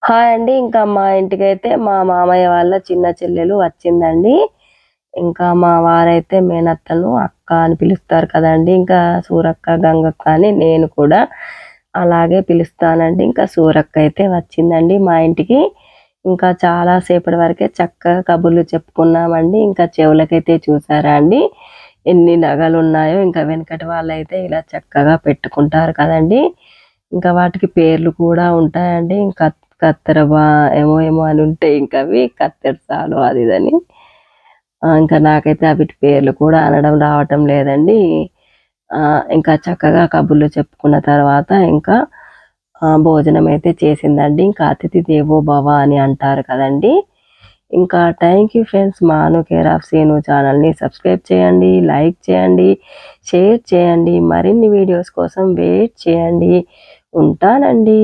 Hi అండి. ఇంకా మా ఇంటికైతే మా మామయ్య వాళ్ళ చిన్న చెల్లెలు వచ్చిందండి. ఇంకా మా వారైతే మేనత్తను అక్క అని పిలుస్తారు కదండీ! ఇంకా సూరక్క, గంగక్క అని నేను కూడా అలాగే పిలుస్తానండి. ఇంకా సూరక్క అయితే వచ్చిందండి మా ఇంటికి. ఇంకా చాలా సేపటి వరకే చక్కగా కబుర్లు చెప్పుకున్నామండి. ఇంకా చెవులకైతే చూసారా అండి ఎన్ని నగలున్నాయో. ఇంకా వెనకటి వాళ్ళైతే ఇలా చక్కగా పెట్టుకుంటారు కదండీ! ఇంకా వాటికి పేర్లు కూడా ఉంటాయండి. ఇంకా కత్తెర ఏమో ఏమో అని ఉంటాయి. ఇంకా అవి కత్తెర సాలు అది ఇదని. ఇంకా నాకైతే వీటి పేర్లు కూడా అనడం రావటం లేదండి. ఇంకా చక్కగా కబుర్లు చెప్పుకున్న తర్వాత ఇంకా భోజనం అయితే చేసిందండి. ఇంకా అతిథి దేవో భవ అని అంటారు కదండీ! ఇంకా థ్యాంక్ యూ ఫ్రెండ్స్. మాను కేర్ ఆఫ్ సీను ఛానల్‌ని సబ్స్క్రైబ్ చేయండి, లైక్ చేయండి, షేర్ చేయండి. మరిన్ని వీడియోస్ కోసం వెయిట్ చేయండి. ఉంటానండి.